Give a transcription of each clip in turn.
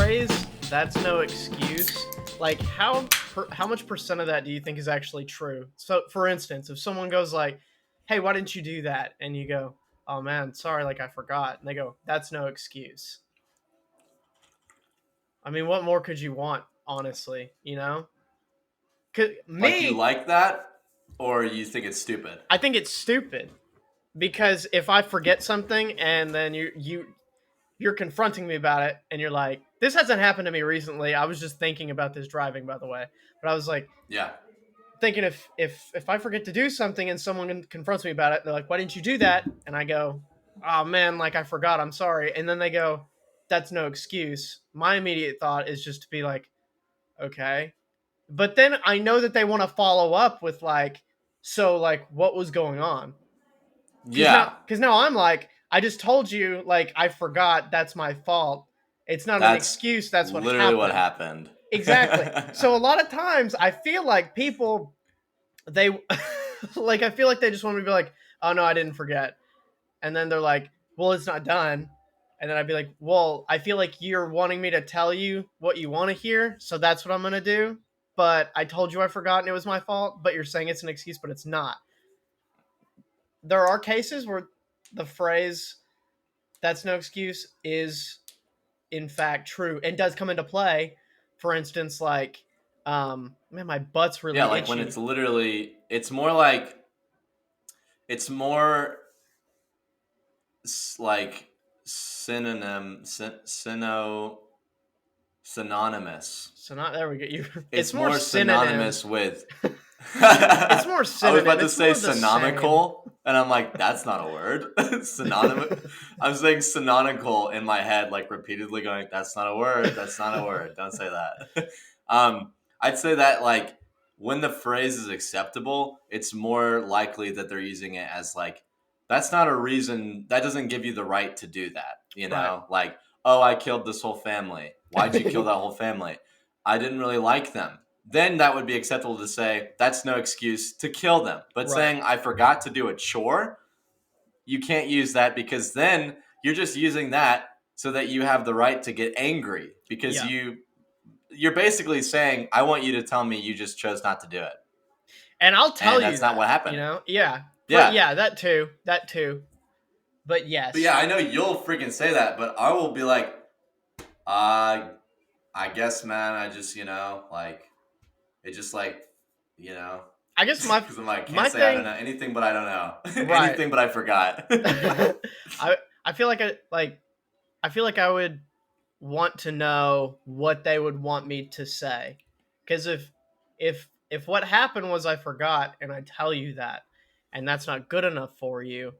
phrase "that's no excuse," like how much percent of that do you think is actually true? So, for instance, if someone goes like, "Hey, why didn't you do that?" and you go, "Oh man, sorry, like I forgot," and they go, "That's no excuse." I mean, what more could you want, honestly? You know? 'Cause Like you me, like that, or you think it's stupid? I think it's stupid because if I forget something and then you're confronting me about it and you're like, this hasn't happened to me recently. I was just thinking about this driving, by the way. But I was like Yeah. thinking if I forget to do something and someone confronts me about it, they're like, why didn't you do that? And I go, oh man, like I forgot, I'm sorry. And then they go, that's no excuse. My immediate thought is just to be like, okay. But then I know that they want to follow up with like, so like what was going on? Cause now, Yeah. cause now I'm like, I just told you, like, I forgot. That's my fault. It's not an That's excuse. That's what literally what happened. happened. Exactly. So a lot of times I feel like people, they, like, I feel like they just want me to be like, oh no, I didn't forget. And then they're like, well, it's not done. And then I'd be like, well, I feel like you're wanting me to tell you what you want to hear. So that's what I'm going to do. But I told you I forgot and it was my fault. But you're saying it's an excuse, but it's not. There are cases where the phrase, that's no excuse, is in fact true and does come into play. For instance, like, man, my butt's Yeah, really like when it's itchy. literally, it's more like, it's more like synonym, synonymous. So not there we go. You, it's It's more more synonym. synonymous with. It's more I was synonym. about to It's say more the same. synonymical, and I'm like, that's not a word. Synonymous. I'm saying synonymical in my head, like repeatedly going, that's not a word. That's not a word. Don't say that. I'd say that like when the phrase is acceptable, it's more likely that they're using it as like, that's not a reason. That doesn't give you the right to do that. You Right. know, like, oh, I killed this whole family. Why'd you kill that whole family? I didn't really like them. Then that would be acceptable to say that's no excuse to kill them. But Right. saying I forgot to do a chore, you can't use that because then you're just using that so that you have the right to get angry because Yeah. you're basically saying I want you to tell me you just chose not to do it. And I'll tell And you that's not what that, happened. Yeah. But Yeah. yeah, that too. That too. But But yes. yeah, I know you'll freaking say that, but I will be like, uh I guess man, I just, like it just like, you know, I guess my because I'm like, can't my say I don't thing, know anything, but I don't know right. anything, but I forgot. I feel like I feel like I would want to know what they would want me to say. Cuz if what happened was I forgot and I tell you that and that's not good enough for you,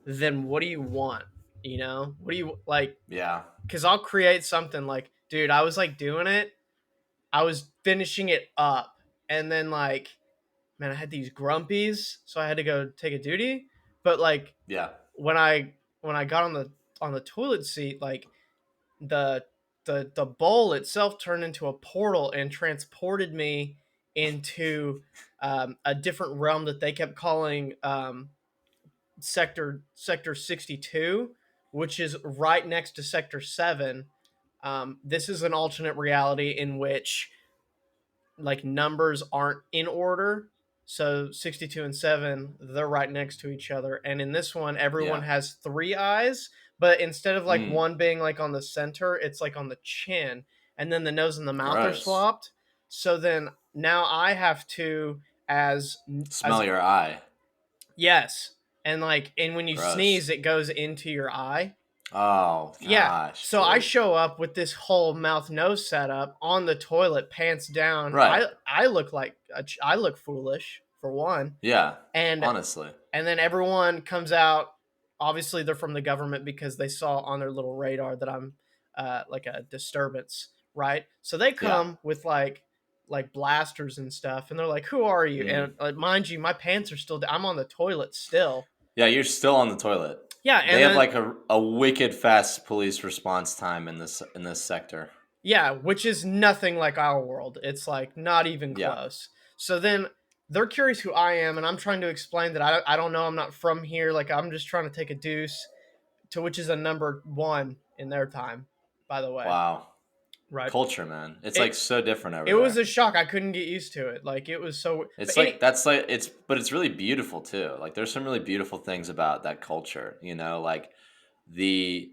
then what do you want? You know? What do you like? Yeah, Cuz I'll create something like, dude, I was like doing it. I was finishing it up and then like, man, I had these grumpies, so I had to go take a duty. But like yeah. when I got on the toilet seat, like the the bowl itself turned into a portal and transported me into a different realm that they kept calling sector 62, which is right next to sector 7. This is an alternate reality in which like numbers aren't in order. So 62 and 7, they're right next to each other. And in this one, everyone Yeah. has three eyes, but instead of like Mm, one being like on the center, it's like on the chin. And then the nose and the mouth are gross. swapped. So then now I have to as Smell your eye. yes. And when you Gross. sneeze, it goes into your eye. Oh Yeah. gosh, So I dude. show up with this whole mouth nose setup on the toilet, pants down. Right. I look like I look foolish for one, Yeah. and Honestly. and then everyone comes out. Obviously, they're from the government because they saw on their little radar that I'm like a disturbance, right? So they Yeah. come with like blasters and stuff, and they're like, "Who are you?" Mm. And mind you, my pants are still. I'm on the toilet still. Yeah, you're still on the toilet. Yeah, They and have then like a wicked fast police response time in this sector. yeah, which is nothing like our world. It's like not even Yeah. close. So then they're curious who I am, and I'm trying to explain that I don't know. I'm not from here. Like I'm just trying to take a deuce, to which is a number 1 in their time, by the way. Wow. Right. culture, man. It's like It so different over it was there. a shock. I couldn't get used to it. Like it was so. It's But like that's like but it's really beautiful too. Like there's some really beautiful things about that culture, you know, like the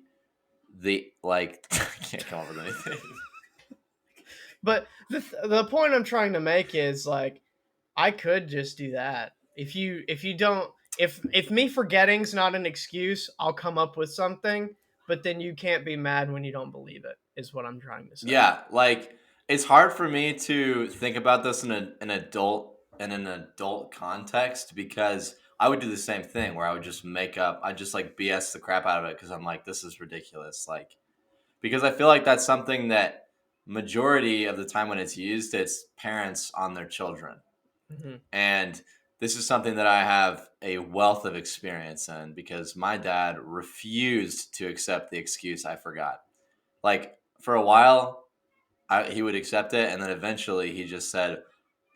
like I can't come up with anything. but the point I'm trying to make is like I could just do that. If you don't if me forgetting's not an excuse, I'll come up with something. But then you can't be mad when you don't believe it. Is what I'm trying to say. Yeah, like it's hard for me to think about this in an adult context because I would do the same thing where I would just I just like BS the crap out of it because I'm like this is ridiculous. Like because I feel like that's something that majority of the time when it's used, it's parents on their children. Hmm. And this is something that I have a wealth of experience in because my dad refused to accept the excuse I forgot. Like for a while, he would accept it, and then eventually he just said,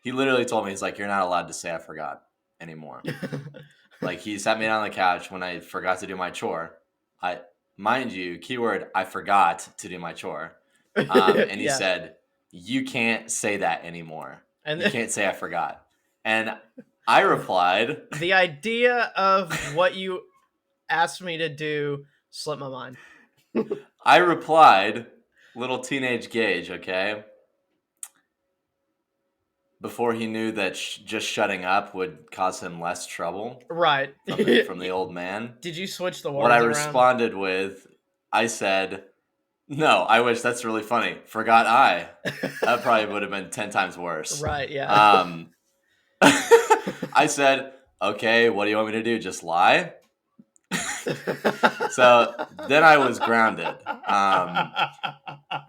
he literally told me, he's like, "You're not allowed to say I forgot anymore." Like he sat me down on the couch when I forgot to do my chore. I mind you, keyword, I forgot to do my chore. And he Yeah. said, "You can't say that anymore. And You can't say I forgot." And I replied, the idea of what you asked me to do slipped my mind. I replied, little teenage Gage, okay, before he knew that just shutting up would cause him less trouble Right. from the old man. Did you switch the What I words around? responded with, I said, "No, I wish that's really funny. Forgot I." That probably would have been 10 times worse. Right, yeah. Um, I said, "Okay, what do you want me to do? Just lie?" So then I was grounded.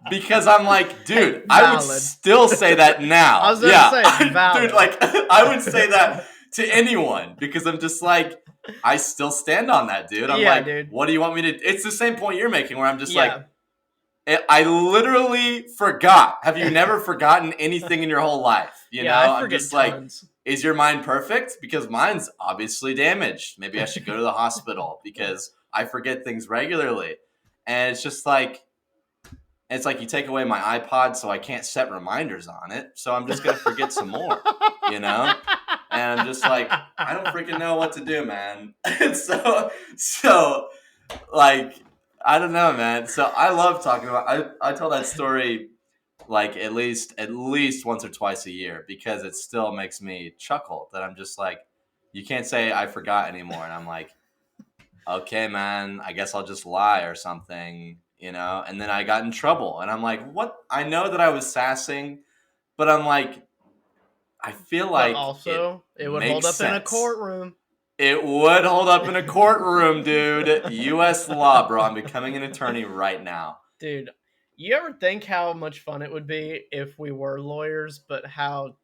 Because I'm like, dude, Hey, I would valid. still say that now. I was gonna Yeah, say, valid. dude, like I would say that to anyone because I'm just like, I still stand on that, dude. I'm Yeah, like, dude. what do you want me to? It's the same point you're making where I'm just like, Yeah. I literally forgot. Have you never forgotten anything in your whole life? You Yeah, know, I I'm forget just like, tons. is your mind perfect? Because mine's obviously damaged. Maybe I should go to the hospital because I forget things regularly. And it's like you take away my iPod, so I can't set reminders on it. So I'm just gonna forget some more, you know. And I'm just like, I don't freaking know what to do, man. And so like, I don't know, man. So I love talking about. I tell that story like at least once or twice a year because it still makes me chuckle. That I'm just like, you can't say I forgot anymore, and I'm like, okay, man, I guess I'll just lie or something, you know? And then I got in trouble. And I'm like, what? I know that I was sassing, but I'm like, I feel But like it also, it would hold makes up in a sense. courtroom. It would hold up in a courtroom, dude. US law, bro. I'm becoming an attorney right now. Dude, you ever think how much fun it would be if we were lawyers, but how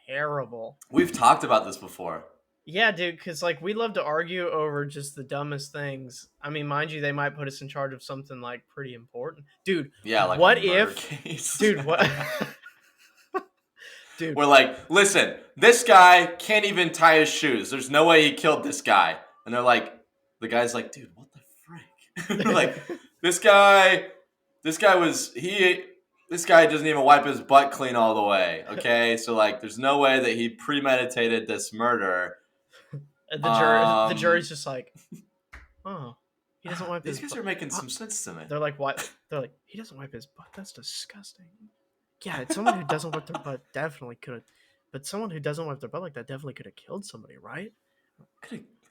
terrible? We've talked about this before. Yeah, dude, because like we love to argue over just the dumbest things. I mean, mind you, they might put us in charge of something like pretty important. Dude, Yeah, like a what murder if. case. Dude, what. Dude. We're like, listen, this guy can't even tie his shoes. There's no way he killed this guy. And they're like, the guy's like, dude, what the frick? Like, this guy doesn't even wipe his butt clean all the way. Okay, so like, there's no way that he premeditated this murder. The jury's just like, oh, he doesn't wipe These his guys butt. are making some sense to me. They're like, what? They're like, he doesn't wipe his butt. That's disgusting. Yeah, it's someone who doesn't wipe their butt definitely could have, but someone who doesn't wipe their butt like that definitely could have killed somebody, right?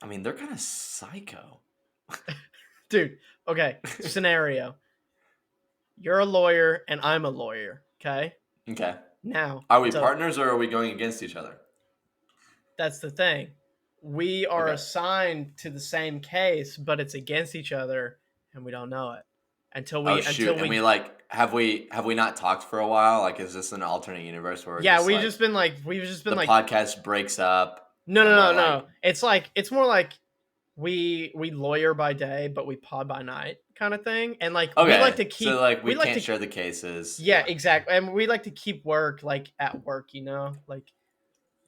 I mean, they're kind of psycho. Dude, okay, scenario. You're a lawyer and I'm a lawyer, okay? Okay. Now, Are we so partners or are we going against each other? that's the thing. We are Okay. assigned to the same case, but it's against each other and we don't know it. Until Oh shoot! And we like have we not talked for a while? Like, is this an alternate universe where yeah, we've just been the like podcast breaks up? No, and no, we're no, like, no. It's more like we lawyer by day, but we pod by night kind of thing. And like we okay, like to keep so like we like can't to share the cases. yeah, exactly. And we like to keep work like at work, you know? Like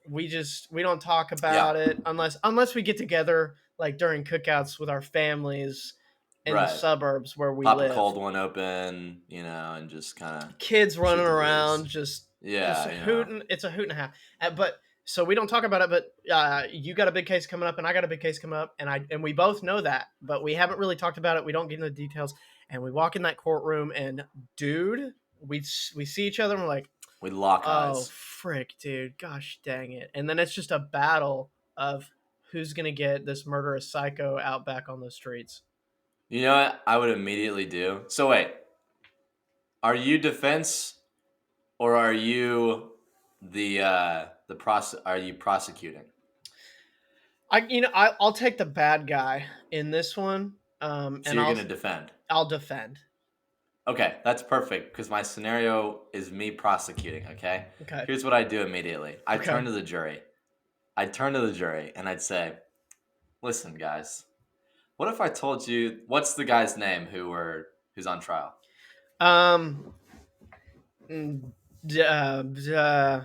we don't talk Yeah. about it unless we get together like during cookouts with our families in the Right. suburbs where we Pop a live. cold one open, and just kind of Kids shoot running the around, breeze. just Yeah, hooting. It's a hoot and a half. But so we don't talk about it. But you got a big case coming up, and I got a big case coming up, and we both know that, but we haven't really talked about it. We don't get into the details, and we walk in that courtroom, and dude, we see each other, and we're like, we lock oh eyes. frick, dude, gosh dang it, and then it's just a battle of who's gonna get this murderous psycho out back on the streets. You know what I would immediately do? So wait, are you defense or are you are you prosecuting? I'll take the bad guy in this one, So and you're gonna defend. I'll defend. Okay, that's perfect because my scenario is me prosecuting. Okay, Okay. here's what I do immediately. I Okay. turn to the jury. I'd turn to the jury and I'd say, "Listen, guys, what if I told you what's the guy's name who's on trial?" Um. mm, d- uh, d- uh,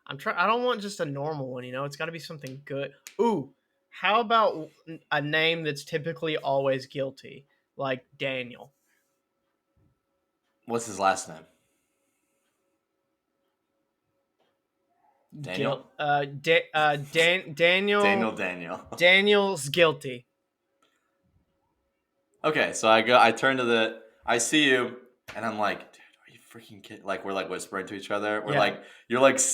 I'm trying. I don't want just a normal one. It's got to be something good. Ooh, how about a name that's typically always guilty, like Daniel? What's his last name? Daniel. Daniel. Daniel. Daniel's guilty. Okay, so I turn to I see you, and I'm like, dude, are you freaking kidding? Like we're like whispering to each other. We're Yeah.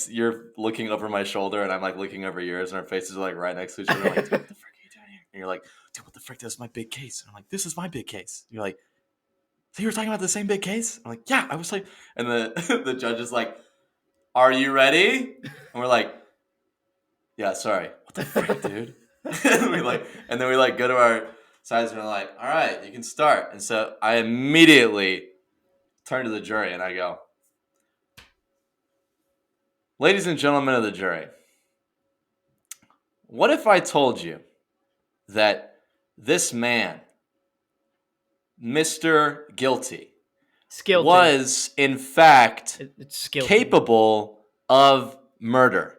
you're looking over my shoulder, and I'm like looking over yours, and our faces are like right next to each other. We're like, dude, what the frick are you doing here? And you're like, dude, what the frick? This is my big case. And I'm like, this is my big case. And you're like, so you were talking about the same big case? I'm like, yeah. I was like, and the the judge is like, are you ready? And we're like, yeah, sorry. What the frick, dude? and then we go to our sides and we're like, all right, you can start. And so I immediately turn to the jury and I go, ladies and gentlemen of the jury, what if I told you that this man, Mr. Guilty, was in fact It's capable of murder?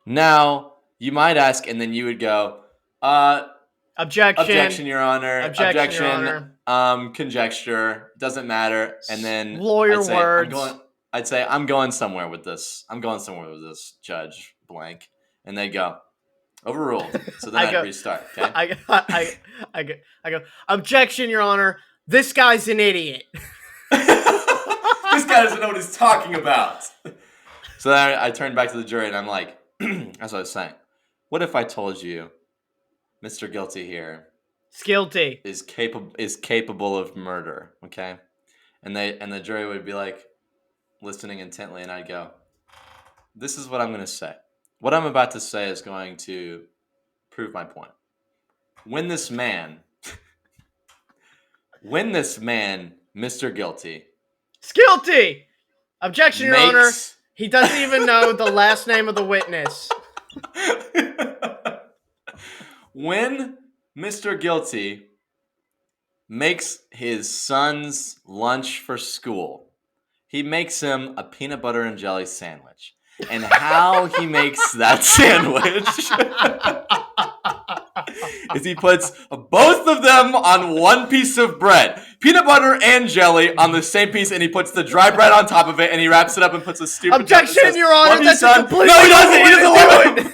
Now, you might ask, and then you would go, objection, Your Honor. Objection, Your Honor. Conjecture. Doesn't matter. And then Lawyer words. I'd say, I'm going somewhere with this. Judge blank. And they'd go, overruled. So then I'd restart. Okay. I go, objection, Your Honor. This guy's an idiot. This guy doesn't know what he's talking about. So then I turned back to the jury and I'm like, as I was saying, what if I told you Mr. Guilty here is capable of murder, okay? And the jury would be like listening intently, and I'd go, this is what I'm going to say. What I'm about to say is going to prove my point. When this man, Mr. Guilty, guilty. Objection, Your Honor. He doesn't even know the last name of the witness. When Mr. Guilty makes his son's lunch for school, he makes him a peanut butter and jelly sandwich. And how he makes that sandwich is he puts both of them on one piece of bread. Peanut butter and jelly on the same piece, and he puts the dry bread on top of it, and he wraps it up and puts a stupid... Objection, Your Honor! That's a completely... No, he doesn't! He doesn't love it!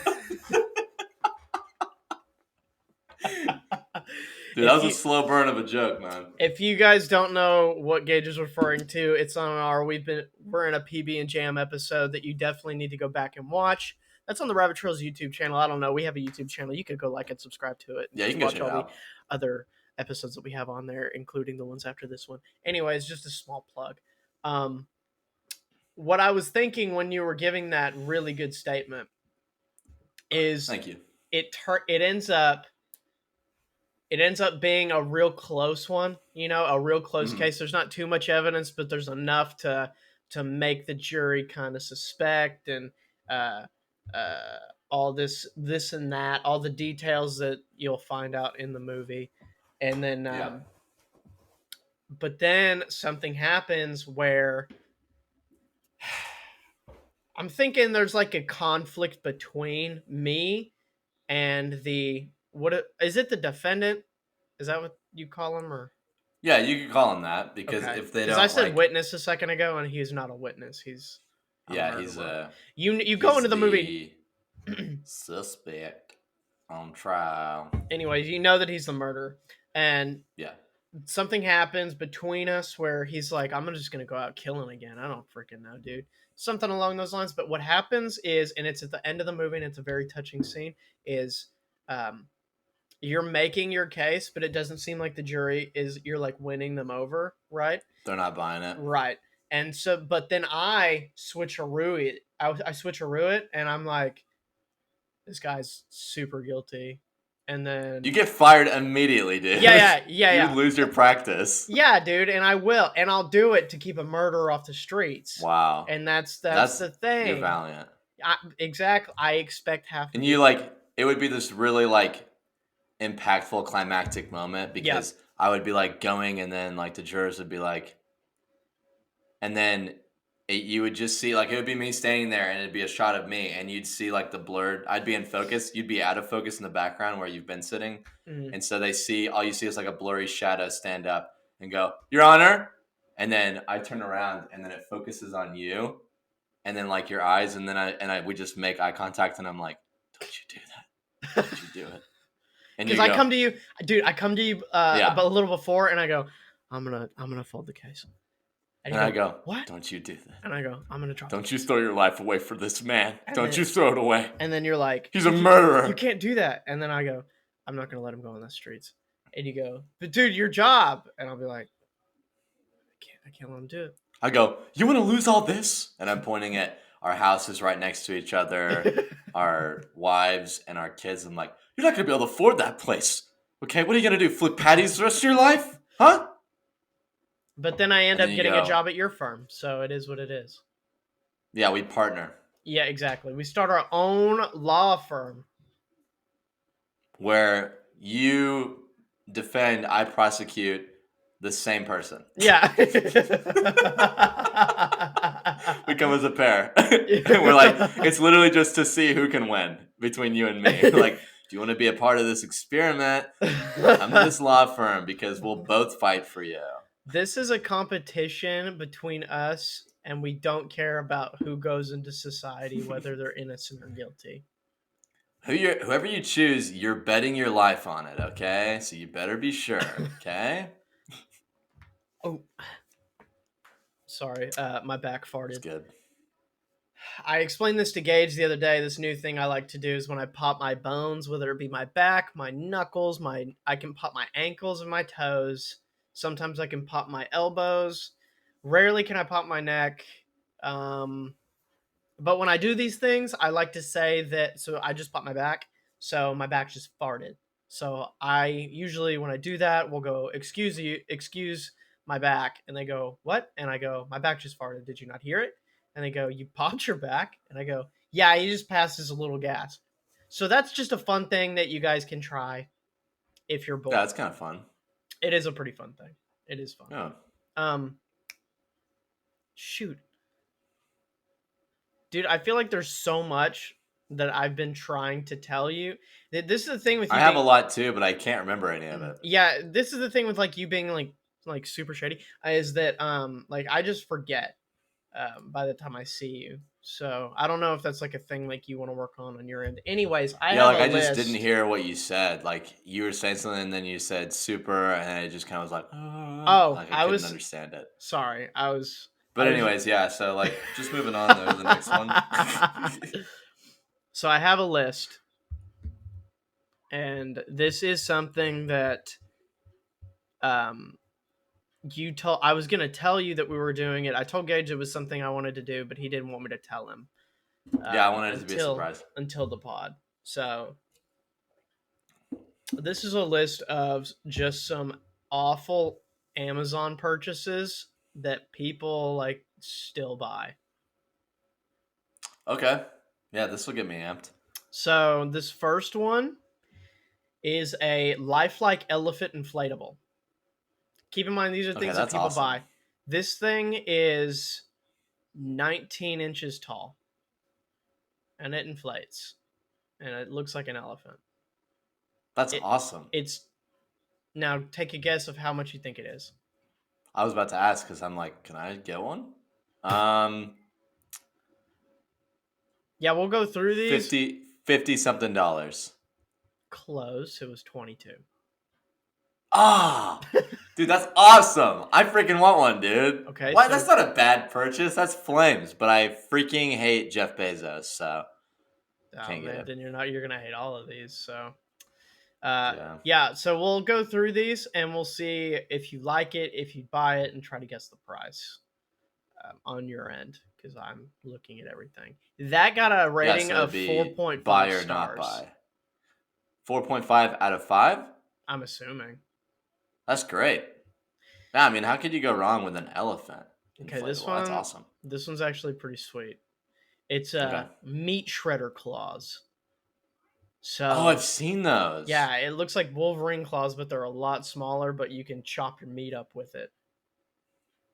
Dude, that was a slow burn of a joke, man. If you guys don't know what Gage is referring to, it's on we're in a PB and Jam episode that you definitely need to go back and watch. That's on the Rabbit Trails YouTube channel. I don't know. We have a YouTube channel. You could go like and subscribe to it. Yeah, you can watch all the other episodes that we have on there, including the ones after this one. Anyways, just a small plug. What I was thinking when you were giving that really good statement is, thank you. It ends up being a real close one. A real close case. There's not too much evidence, but there's enough to make the jury kind of suspect and all this and that, all the details that you'll find out in the movie. And then but then something happens where I'm thinking there's like a conflict between me and is it the defendant? Is that what you call him, or Yeah, you could call him that because okay? if they Because I don't said like, witness a second ago, and he's not a witness. He's a yeah, he's murderer. a You go into he's the movie. the suspect on trial. Anyways, you know that he's the murderer, and Yeah, something happens between us where he's like, I'm just gonna go out killing again. I don't freaking know, dude. Something along those lines. But what happens is, and it's at the end of the movie, and it's a very touching scene, is um, you're making your case, but it doesn't seem like the jury is, you're like winning them over, right? they're not buying it. Right. And so, but then I switcheroo it. I switcheroo it, and I'm like, this guy's super guilty. And You then, get fired immediately, dude. You yeah. lose your practice. Yeah, dude, and I will, and I'll do it to keep a murderer off the streets. Wow, And that's that's the you're thing. valiant. Exactly. I expect half And of you you. like it would be this really like impactful climactic moment Yeah. because I would be like going and then like the jurors would be like, and then you would just see like it would be me standing there and it'd be a shot of me and you'd see like the blurred. I'd be in focus. You'd be out of focus in the background where you've been sitting, Mhm. and so they see all you see is like a blurry shadow stand up and go, "Your Honor," and then I turn around and then it focuses on you, and then like your eyes, and then I we just make eye contact and I'm like, "Don't you do that? Don't you do it?" And Because you I go, come to you, dude. I come to you "Yeah," a little before, and I go, I'm gonna fold the case, and and you I go, go, what? "Don't you do that? And I go, I'm gonna drop the Don't you case. throw your life away for this man? And Don't then you throw it away? you're like, He's a you murderer." can't do that. And then I go, I'm not gonna let him go on the streets. And you go, but dude, your job. And I'll be like, I can't let him do I go, "You want to lose all this?" And I'm pointing at our houses right next to each other, it. our wives and our kids. I'm like, "You're not going to be able to afford that place. Okay, what are you going to do? Flip patties the rest of your life? Huh?" But then I end And then up you getting a go, job at your firm, so it is what it is. "Yeah, we partner Yeah, exactly. We start our own law firm. where you defend, I prosecute the same person." Yeah. We come as a pair. And we're like, it's literally just to see who can win between you and me. Like, do you want to be a part of this experiment? Come to this law firm because we'll both fight for you. This is a competition between us, and we don't care about who goes into society, whether they're innocent or guilty. Whoever you choose, you're betting your life on it, okay? So you better be sure, okay? Oh, sorry, my back It's farted. good. I explained this to Gage the other day. This new thing I like to do is when I pop my bones, whether it be my back, my knuckles, I can pop my ankles and my toes. Sometimes I can pop my elbows. Rarely can I pop my neck. Um, but when I do these things, I like to say that. So I just pop my back. So my back just farted. So I usually when I do that, we'll go excuse my back, and they go what? And I go my back just farted. Did you not hear it? And they go, you popped your back? And I go, yeah, you just passed us a little gas. So that's just a fun thing that you guys can try if you're Yeah, bored. it's kind of fun. It is a pretty fun thing. It is fun. Yeah. Um, shoot, dude, I feel like there's so much that I've been trying to tell you. This is the thing with you. I have a lot too, but I can't remember any of it. Yeah, this is the thing with like you being like super shady is that like I just forget by the time I see you. So I don't know if that's like a thing like you want to work on your end. Anyways, I Yeah, have like a I just list. didn't hear what you said. Like you were saying something, and then you said super, and it just kind of was like, Oh, like I I couldn't was understand it. sorry. But I was anyways, yeah. So like, just moving on though to the next one. So I have a list, and this is something that um you told. I was gonna tell you that we were doing it. I told Gage it was something I wanted to do, but he didn't want me to tell him Yeah, I wanted it to be a surprise. until the pod. So this is a list of just some awful Amazon purchases that people like still buy. Okay. Yeah, this will get me amped. So this first one is a lifelike elephant inflatable. Keep in mind these are Okay, things that that's people awesome. buy. This thing is 19 inches tall, and it inflates, and it looks like an elephant. That's awesome. It's now take a guess of how much you think it is. I was about to ask because I'm like, can I get one? Yeah, we'll go through these. 50 something dollars. Close. It was 22. Ah, dude, that's awesome. I freaking want one, dude. Okay, Why? so That's not a bad purchase. That's flames. But I freaking hate Jeff Bezos, so can't get man, it. then you're gonna hate all of these. So Yeah. yeah, so we'll go through these and we'll see if you like it, if you buy it, and try to guess the price on your end because I'm looking at everything. That got a Yeah, rating so it'd of be 4.5 buy or not stars. buy. 4.5 out of 5? I'm assuming. That's great. Yeah, I mean, how could you go wrong with an elephant Okay, this inflatable? That's awesome. one's actually pretty sweet. It's Okay. meat shredder claws. Oh, So I've seen those. yeah, it looks like Wolverine claws, but they're a lot smaller. But you can chop your meat up with it.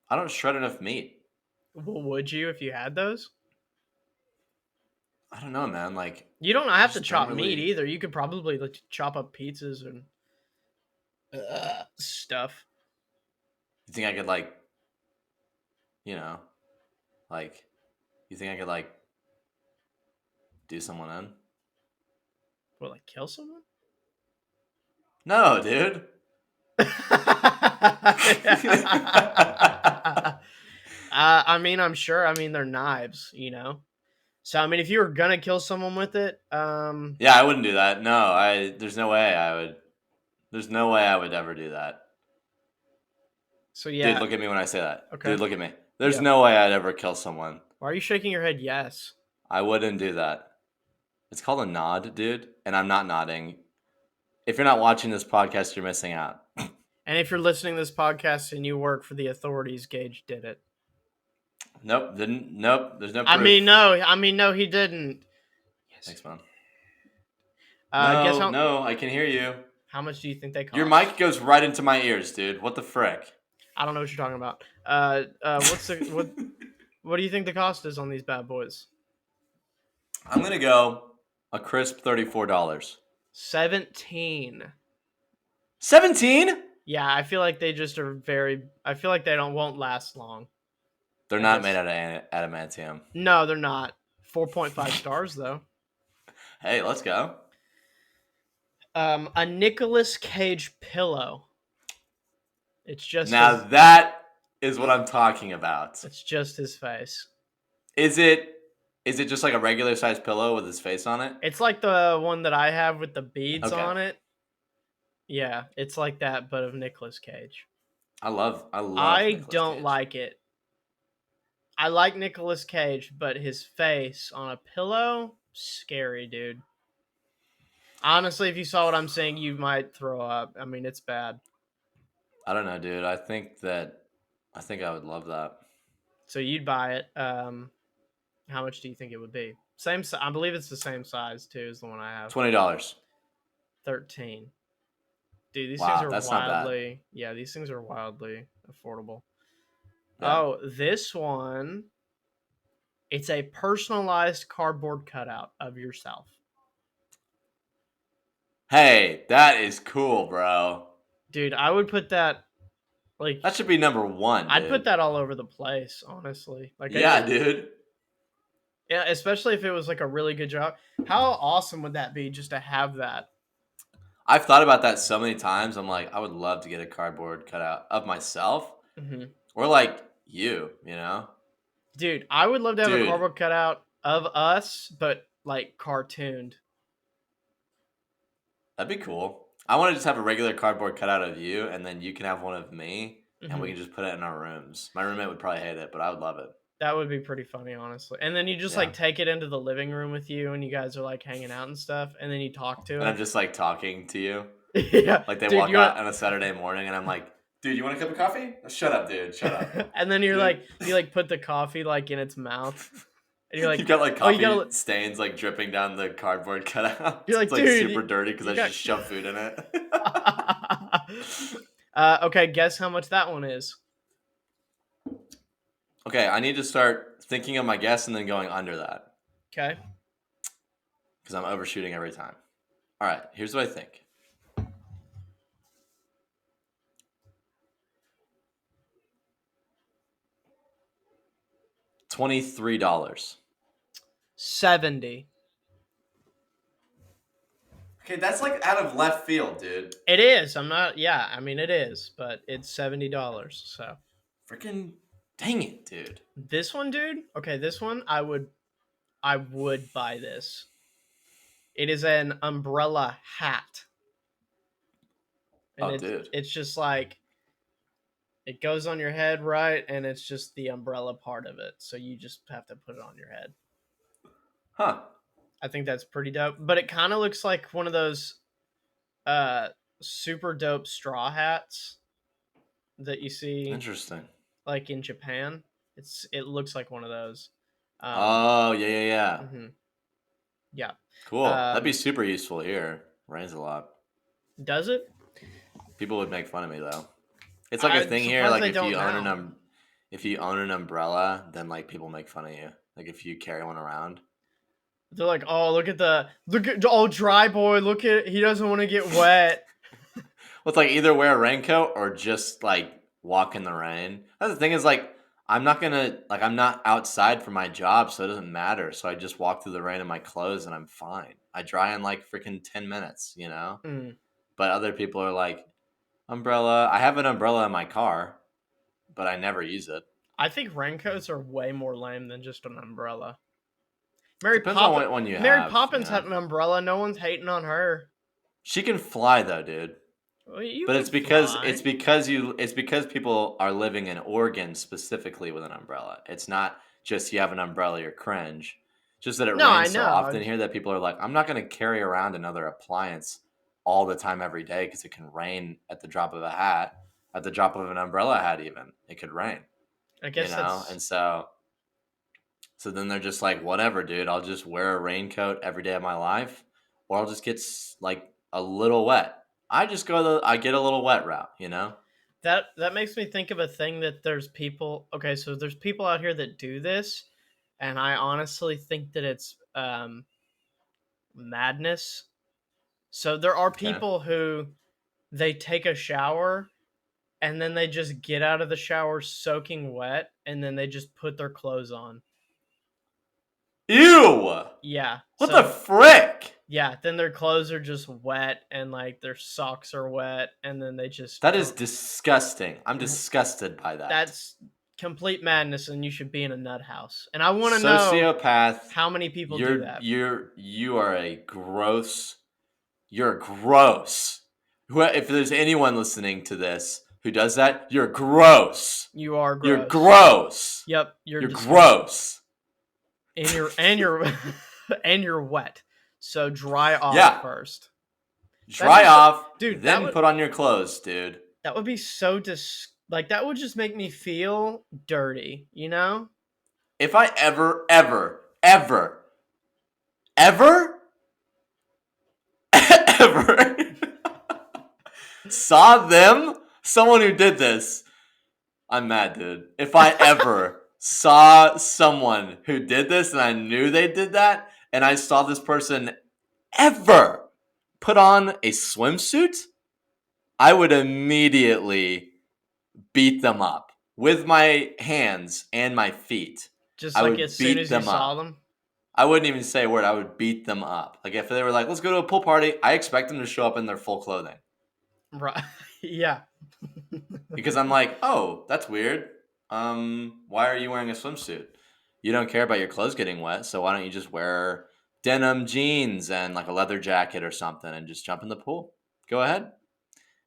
I don't shred enough meat. Well, would you if you had those? I don't know, man. Like, You don't I have to just don't chop meat really. either. You could probably like, chop up pizzas and stuff. You think I could, like, you know, like, you think I could, like, do someone in? What, like kill someone? No, dude. I mean, I'm sure. I mean, they're knives, you know. So I mean, if you were gonna kill someone with it, Yeah, I wouldn't do that. No, there's no way I would. There's no way I would ever do that. so Dude, yeah, look at me when I say that. okay, Dude, look at me. There's yeah. no way I'd ever kill someone. Why are you shaking your head? Yes. I wouldn't do that. It's called a nod, dude, and I'm not nodding. If you're not watching this podcast, you're missing out. And if you're listening to this podcast and you work for the authorities, Gage did it. Nope, didn't. Nope, there's no proof. I mean, no. I mean, no, he didn't. Yes. Thanks, man. Guess No, I can hear you. how much do you think they cost? Your mic goes right into my ears, dude. What the frick? I don't know what you're talking about. What's the what? What do you think the cost is on these bad boys? I'm gonna go a crisp $34. 17. 17? Yeah, I feel like they just are very. I feel like they won't last long. They're I not guess. made out of adamantium. No, they're not. 4.5 stars though. Hey, let's go. A Nicolas Cage pillow. It's just Now his, that is what I'm talking about. it's just his face. Is it just like a regular sized pillow with his face on it? It's like the one that I have with the beads Okay. on it. Yeah, it's like that, but of Nicolas Cage. I love I Nicolas don't Cage. like it. I like Nicolas Cage, but his face on a pillow, scary, dude. Honestly, if you saw what I'm saying, you might throw up. I mean, it's bad. I don't know, dude. I think I would love that. So you'd buy it. How much do you think it would be? I believe it's the same size too as the one I have. $20. 13. Dude, these Wow, things are that's not bad. wildly. Yeah, these things are wildly affordable. Yeah. Oh, this one. It's a personalized cardboard cutout of yourself. Hey, that is cool, bro. Dude, I would put that like That should be number 1. I'd dude. put that all over the place, honestly. Like Yeah, dude. Yeah, especially if it was like a really good job. How awesome would that be just to have that? I've thought about that so many times. I'm like, I would love to get a cardboard cutout of myself, or like you know. Dude, I would love to have a Dude. cardboard cutout of us, but like cartooned. That'd be cool. I want to just have a regular cardboard cutout of you, and then you can have one of me, and we can just put it in our rooms. My roommate would probably hate it, but I would love it. That would be pretty funny, honestly. And then you just like take it into the living room with you, and you guys are like hanging out and stuff, and then you talk to it. And I'm just like talking to you. Yeah. Like they walk out on a Saturday morning, and I'm like, dude, you want a cup of coffee? Shut up, dude. Shut up. And then you're like, you like put the coffee like in its mouth. And you're like, you've got like coffee stains like dripping down the cardboard cutout. You're like, it's like dude, super dirty because I just shoved food in it. Okay, guess how much that one is. Okay, I need to start thinking of my guess and then going under that. Okay. Because I'm overshooting every time. All right, here's what I think. $23. $70. Okay, that's like out of left field, dude. It is. I'm not. Yeah, I mean it is, but it's $70. So Freaking dang it, dude. this one, dude. Okay, this one I would buy this. It is an umbrella hat, and Oh, dude. it's just like it goes on your head, right? And it's just the umbrella part of it, so you just have to put it on your head. Huh. I think that's pretty dope. But it kind of looks like one of those super dope straw hats that you see Interesting. like in Japan. It looks like one of those. Oh, yeah. Mhm. Yeah. Cool. That'd be super useful here. Rains a lot. Does it? People would make fun of me though. It's like a I'm thing here. surprised Like they don't now. if you own an umbrella, then like people make fun of you. Like if you carry one around. They're like, oh, look at oh, dry boy. Look at he doesn't want to get wet. Well, it's like either wear a raincoat or just like walk in the rain. That's the thing is like I'm not outside for my job, so it doesn't matter. So I just walk through the rain in my clothes and I'm fine. I dry in like freaking 10 minutes, you know? Mm. But other people are like, umbrella. I have an umbrella in my car, but I never use it. I think raincoats are way more lame than just an umbrella. Depends on what one you Mary have. Poppins had an umbrella. No one's hating on her. She can fly though, dude. Well, you But can fly. it's because people are living in Oregon specifically with an umbrella. It's not just you have an umbrella, you're cringe. Just that it No, I rains so know. often here that people are like, I'm not going to carry around another appliance all the time every day because it can rain at the drop of a hat, at the drop of an umbrella hat. Even it could rain, I guess that's. and so then they're just like, whatever, dude. I'll just wear a raincoat every day of my life, or I'll just get like a little wet. I get a little wet route, you know? That makes me think of a thing that there's people. Okay, so there's people out here that do this, and I honestly think that it's madness. So there are Okay. people who they take a shower and then they just get out of the shower soaking wet and then they just put their clothes on. Ew! Yeah. What So the frick? yeah, then their clothes are just wet and like their socks are wet and then they just That is disgusting. I'm disgusted by that. That's complete madness and you should be in a nut house. And I want to know Sociopath. how many people do that. You are a gross. You're gross. If there's anyone listening to this who does that, you're gross. You are gross. You're gross. Yep, you're gross. And you're and you're wet. So dry off first. Dry off, dude. Then put on your clothes, dude. That would be so like that would just make me feel dirty, you know? If I ever saw someone who did this, I'm mad, dude. If I ever saw someone who did this and I knew they did that, and I saw this person ever put on a swimsuit, I would immediately beat them up with my hands and my feet. Just like as soon as you saw them? I wouldn't even say a word. I would beat them up. Like if they were like, let's go to a pool party, I expect them to show up in their full clothing. Right. Yeah. Because I'm like, oh, that's weird. Why are you wearing a swimsuit? You don't care about your clothes getting wet, so why don't you just wear denim jeans and like a leather jacket or something and just jump in the pool? Go ahead.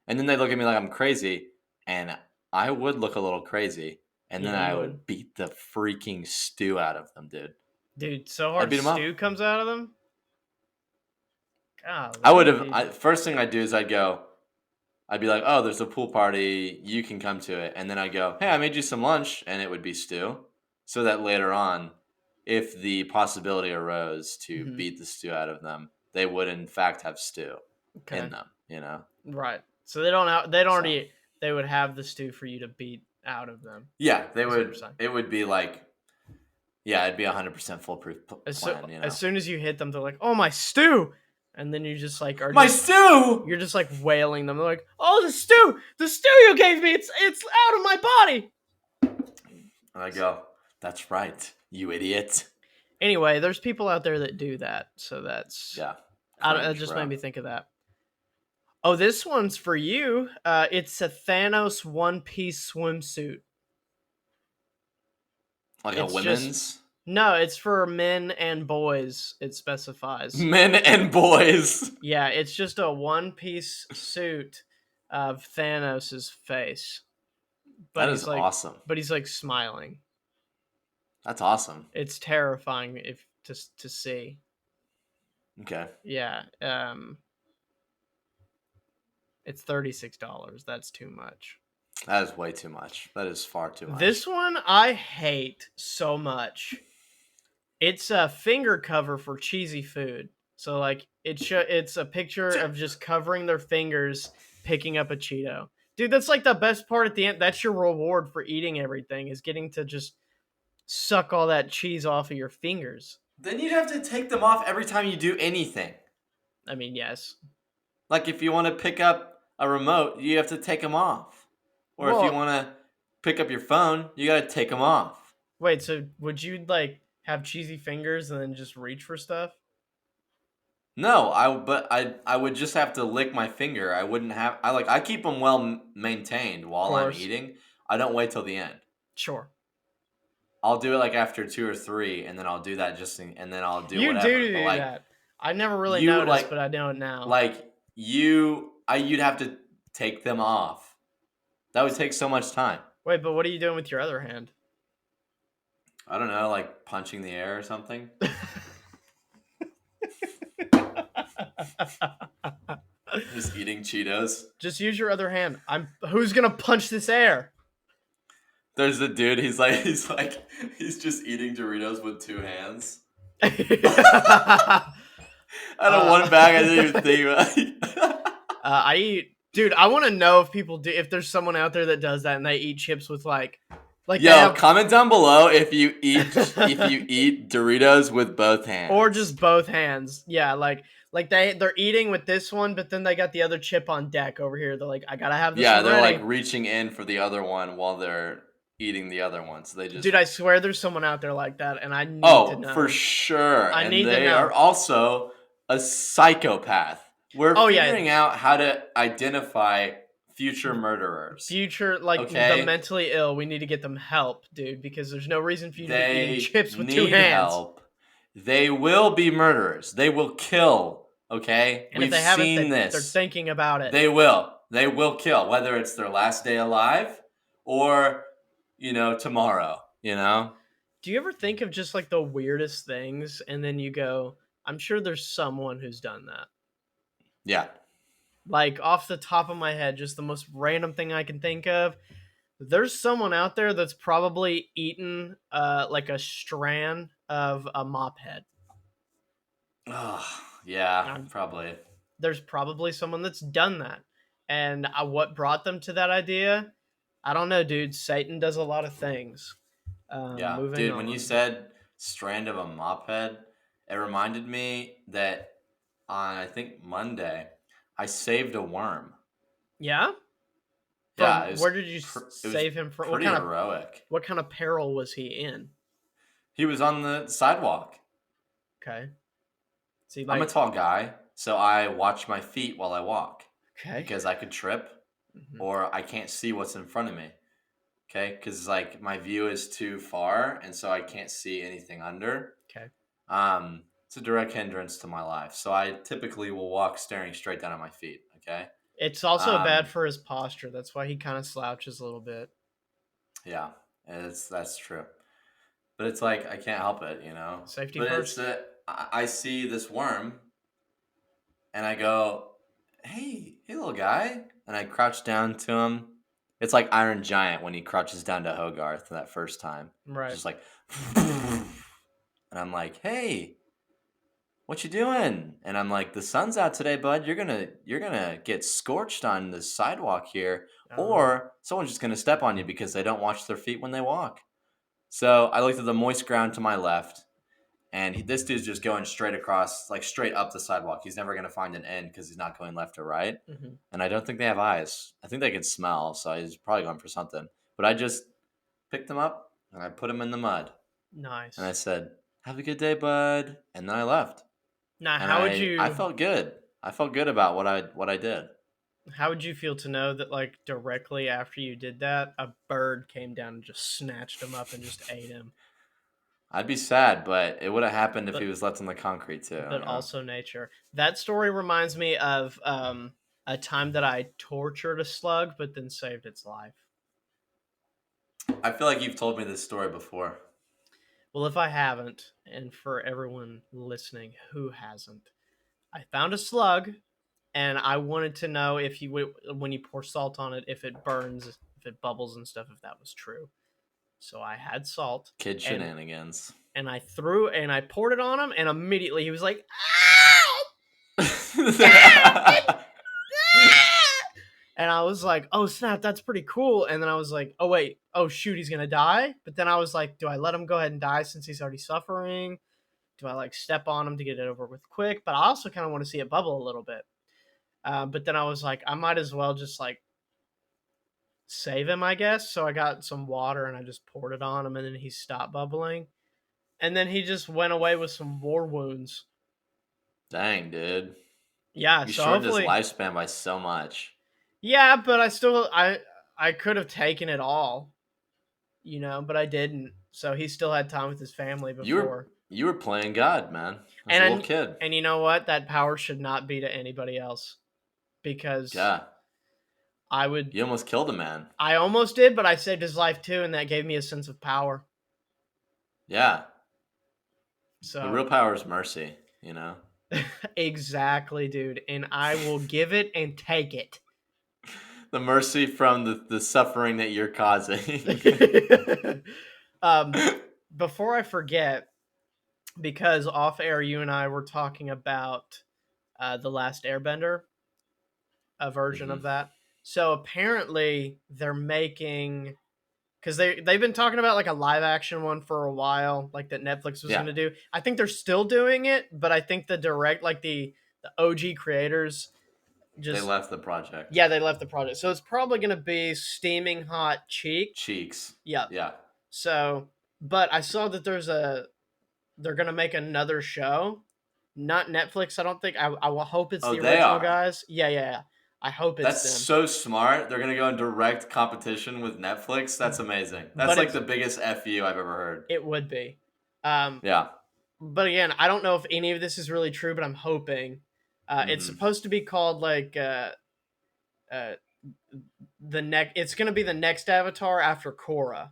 And then they look at me like I'm crazy, and I would look a little crazy, and then I would beat the freaking stew out of them, dude. Dude, so hard stew comes out of them? God, I would have. First thing I'd do is I'd be like, oh, there's a pool party. You can come to it. And then I'd go, hey, I made you some lunch. And it would be stew. So that later on, if the possibility arose to beat the stew out of them, they would in fact have stew in them, you know? Right. So they would have the stew for you to beat out of them. Yeah, they would. It would be like, yeah, it'd be 100% foolproof plan, you know? As soon as you hit them, they're like, oh, my stew! And then you just like stew. You're just like wailing them. They're like, "Oh, the stew you gave me, it's out of my body." And I go, "That's right. You idiot. Anyway, there's people out there that do that, so that's Yeah. it Cringe, just bro. made me think of that. Oh, this one's for you. It's a Thanos One Piece swimsuit. Like a It's just women's? no, it's for men and boys. It specifies. Men and boys. Yeah, it's just a one piece suit of Thanos's face, but That is awesome. he's like smiling. That's awesome. It's terrifying if to see. Okay. Yeah, it's $36. That's too much. That is way too much. That is far too much. This one I hate so much. It's a finger cover for cheesy food. So like it's a picture of just covering their fingers picking up a Cheeto. Dude, that's like the best part at the end. That's your reward for eating everything is getting to just suck all that cheese off of your fingers. Then you'd have to take them off every time you do anything. I mean, yes. Like if you want to pick up a remote, you have to take them off. Or if you Well, want to pick up your phone, you got to take them off. wait, so would you like have cheesy fingers and then just reach for stuff? No, I would just have to lick my finger. I wouldn't have I keep them well maintained Of while I'm course. eating. I don't wait till the end. Sure. I'll do it like after 2 or 3 and then I'll do that and then I'll do You whatever. do But like that. I never really you noticed, like but I know it now. you'd have to take them off. That would take so much time. Wait, but what are you doing with your other hand? I don't know, like punching the air or something. Just eating Cheetos. Just use your other hand. Who's gonna punch this air? There's a dude, he's just eating Doritos with 2 hands. Out of one bag, I didn't even think about it. I eat, dude. I want to know if people do. If there's someone out there that does that and they eat chips with like they Yo, have, comment down below if you eat Doritos with both hands. or just both hands. Yeah, like they're eating with this one, but then they got the other chip on deck over here. They're like, I gotta have this. Yeah, one they're ready. like reaching in for the other one while they're eating the other one. So they just Dude, I swear there's someone out there like that, and I need to know. for sure. I need to they know. are also a psychopath. We're figuring out how to identify future murderers. The mentally ill. We need to get them help, dude, because there's no reason for you to be eating chips with 2 hands. Help. They will be murderers. They will kill. Okay, and if they haven't, they're thinking about it. They will. They will kill, whether it's their last day alive or tomorrow. Do you ever think of just like the weirdest things, and then you go, "I'm sure there's someone who's done that." Yeah. Like off the top of my head, just the most random thing I can think of. There's someone out there that's probably eaten like a strand of a mop head. Oh, yeah, probably. There's probably someone that's done that. And what brought them to that idea? I don't know, dude. Satan does a lot of things. Yeah, dude, when you said strand of a mop head, it reminded me that on, I think, Monday, I saved a worm. Yeah? Yeah. Where did you save him from? Pretty heroic. What kind of peril was he in? He was on the sidewalk. Okay. See, I'm a tall guy, so I watch my feet while I walk. Okay. Because I could trip, or I can't see what's in front of me. Okay, because like my view is too far, and so I can't see anything under. Okay. It's a direct hindrance to my life, so I typically will walk staring straight down at my feet. Okay. It's also bad for his posture. That's why he kind of slouches a little bit. Yeah, that's true. But it's like I can't help it, Safety but first. I see this worm, and I go, "Hey, little guy," and I crouch down to him. It's like Iron Giant when he crouches down to Hogarth that first time. Right. Just like, and I'm like, "Hey, what you doing?" And I'm like, "The sun's out today, bud. You're gonna get scorched on the sidewalk here, or someone's just gonna step on you because they don't watch their feet when they walk." So I looked at the moist ground to my left, and this dude's just going straight across, like straight up the sidewalk. He's never gonna find an end because he's not going left or right. Mm-hmm. And I don't think they have eyes. I think they can smell, so he's probably going for something. But I just picked him up and I put him in the mud. And I Nice. said, "Have a good day, bud." And then I left. Now, And I felt good. I felt good about what I did. how would you feel to know that like directly after you did that, a bird came down and just snatched him up and just ate him? I'd be sad, but it would have happened if he But was left on the concrete too, you know? also nature. That story reminds me of a time that I tortured a slug, but then saved its life. I feel like you've told me this story before. Well, if I haven't, and for everyone listening who hasn't, I found a slug, and I wanted to know if when you pour salt on it, if it burns, if it bubbles and stuff, if that was true. So I had salt, Kid and shenanigans. I poured it on him, and immediately he was like, and I was like, oh snap, that's pretty cool. And then I was like, oh wait, oh shoot, he's gonna die. But then I was like, do I let him go ahead and die since he's already suffering? Do I like step on him to get it over with quick? But I also kind of want to see it bubble a little bit. But then I was like, I might as well just like save him, I guess. So I got some water and I just poured it on him, and then he stopped bubbling. And then he just went away with some war wounds. Dang, dude. Yeah, You so shortened his hopefully, lifespan by so much. yeah. But I could have taken it all, but I didn't. So he still had time with his family You were before. you were playing God, man. As a little And kid. and you know what? That power should not be to anybody else because Yeah. I would. You almost killed a man. I almost did, but I saved his life too, and that gave me a sense of power. Yeah. The So real power is mercy, you know? exactly, dude. And I will give it and take it. The mercy from the suffering that you're causing. um, before I forget, because off air, you and I were talking about the Last Airbender, a version Hmm. of that. So apparently, they're making because they've been talking about like a live action one for a while, like that Netflix was Yeah. going to do. I think they're still doing it, but I think the OG creators They just left the project. yeah, they left the project. So it's probably going to be steaming hot cheek. Cheeks. Yep. Yeah. So, but I saw that they're going to make another show. Not Netflix, I don't think. I will hope it's Oh, the they original are. guys. Yeah, yeah, yeah. I hope it's That's them. so smart. They're gonna go in direct competition with Netflix. That's amazing. That's But like the biggest FU I've ever heard. it would be. Um, Yeah. but again, I don't know if any of this is really true, but I'm hoping. It's Hmm. supposed to be called like uh, It's going to be the next Avatar after Korra,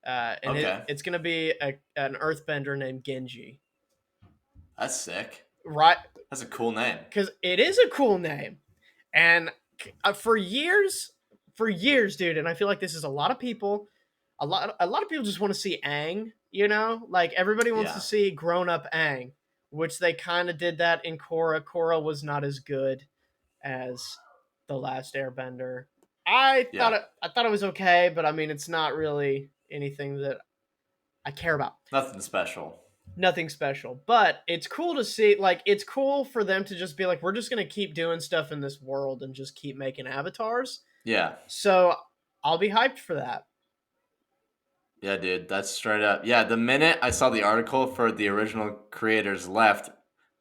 and Okay. it's going to be an Earthbender named Genji. That's sick. Right? That's a cool name. Because it is a cool name, and for years, dude. And I feel like this is a lot of people. A lot of people just want to see Aang. Like everybody wants to Yeah. see grown up Aang, which they kind of did that in Korra. Korra was not as good as the Last Airbender. Yeah. I thought it was okay, but I mean, it's not really anything that I care about. Nothing special. Nothing special, but it's cool to see. Like, it's cool for them to just be like, we're just gonna keep doing stuff in this world and just keep making avatars. Yeah. So I'll be hyped for that. Yeah, dude. That's straight up. Yeah. The minute I saw the article for the original creators left,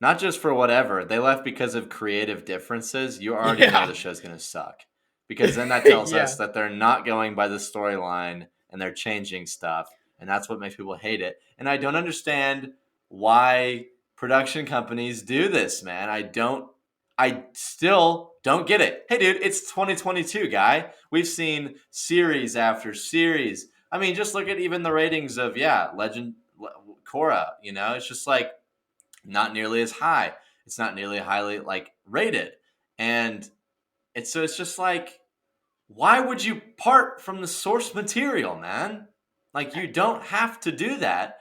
not just for whatever, they left because of creative differences, you already know Yeah, the show's gonna suck. Because then that tells yeah. us that they're not going by the storyline and they're changing stuff. And that's what makes people hate it. And I don't understand why production companies do this, man. I still don't get it. Hey, dude, it's 2022, guy. We've seen series after series. I mean, just look at even the ratings of, Korra, it's just like not nearly as high. It's not nearly highly like rated. And it's just like, why would you part from the source material, man? Like, you don't have to do that.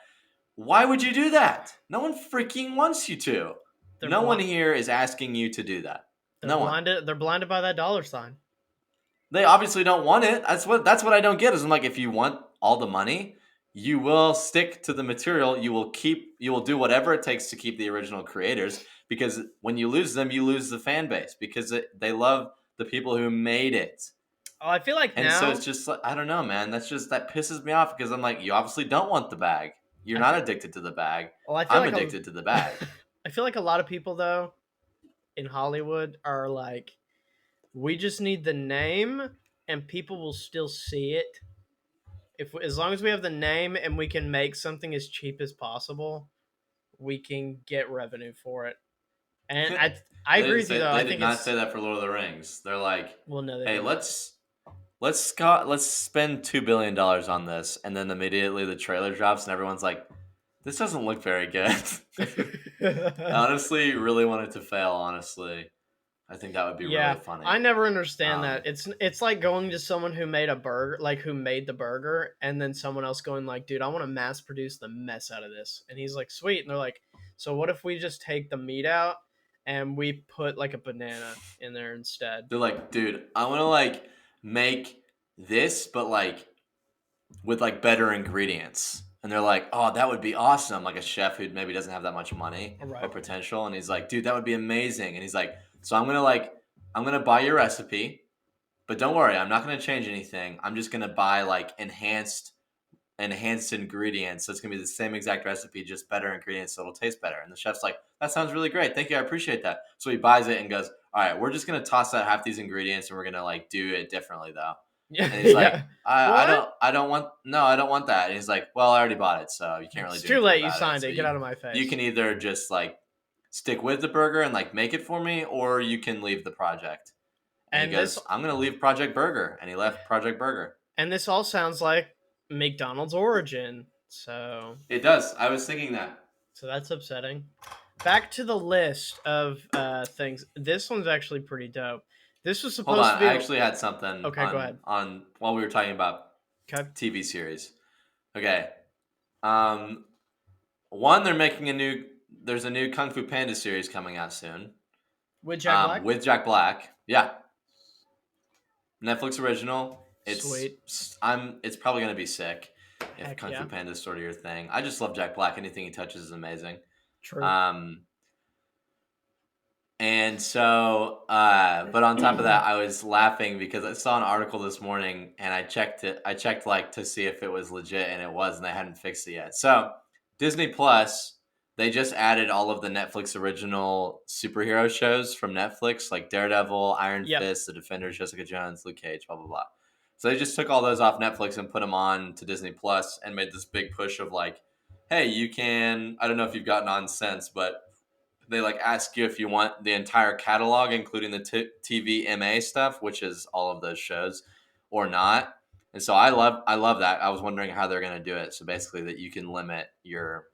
Why would you do that? No one freaking wants you to. They're No one blind. here is asking you to do that. They're No one. blinded. They're blinded by that dollar sign. They obviously don't want it. That's what I don't get. Is I'm like, if you want all the money, you will stick to the material. You will do whatever it takes to keep the original creators, because when you lose them, you lose the fan base because they love the people who made it. Oh, I feel like And so now it's just like, I don't know, man. That pisses me off because I'm like, you obviously don't want the bag. You're I not feel, addicted to the bag. well, I feel I'm like addicted to the bag. I feel like a lot of people though in Hollywood are like, we just need the name, and people will still see it if as long as we have the name and we can make something as cheap as possible, we can get revenue for it. And I agree with you though. I They did think not it's say that for Lord of the Rings. They're like, well, no, they hey, didn't. let's spend $2 billion on this, and then immediately the trailer drops, and everyone's like, this doesn't look very good. I honestly really want it to fail. Honestly, I think that would be really Yeah, I funny. never understand that. Um, It's like going to someone who made a burger, like who made the burger, and then someone else going like, "Dude, I want to mass produce the mess out of this." And he's like, "Sweet." And they're like, "So what if we just take the meat out and we put like a banana in there instead?" they're like, dude, I want to like make this, but like with like better ingredients. And they're like, oh, that would be awesome. Like a chef who maybe doesn't have that much money or Right. potential. And he's like, dude, that would be amazing. And he's like, so I'm gonna buy your recipe, but don't worry, I'm not gonna change anything. I'm just gonna buy like enhanced ingredients. So it's gonna be the same exact recipe, just better ingredients, so it'll taste better. And the chef's like, that sounds really great. Thank you, I appreciate that. So he buys it and goes, all right, we're just gonna toss out half these ingredients and we're gonna like do it differently though. Yeah. And he's like, Yeah. What? I don't want, no, I don't want that. And he's like, well, I already bought it, so you can't really It's do too anything late. You about it. signed So it. Get out of my you face. can either just like stick with the burger and like make it for me, or you can leave the project. And he And this goes, I'm gonna leave Project Burger, and he left Project Burger. and this all sounds like McDonald's origin. It does. I was thinking that. So that's upsetting. Back to the list of things. This one's actually pretty dope. This was Hold supposed on, to be I actually had something okay. Go ahead. on while we were talking about Okay. TV series. Okay, um, one they're making a new. There's a new Kung Fu Panda series coming out soon. With Jack Black. With Jack Black. Yeah, Netflix original. Sweet. It's probably gonna be sick if Heck Kung Fu yeah. Panda is sort of your thing. I just love Jack Black. Anything he touches is amazing. True. Um, and so, but on top of that, I was laughing because I saw an article this morning and I checked it. I checked like to see if it was legit, and it was, and they hadn't fixed it yet. So Disney Plus, they just added all of the Netflix original superhero shows from Netflix, like Daredevil, Iron Yep. Fist, The Defenders, Jessica Jones, Luke Cage, blah blah blah. So they just took all those off Netflix and put them on to Disney Plus and made this big push of like, hey, you can. I don't know if you've gotten on since, but they like ask you if you want the entire catalog, including the TV MA stuff, which is all of those shows, or not. And so I love that. I was wondering how they're going to do it. So basically, that you can limit your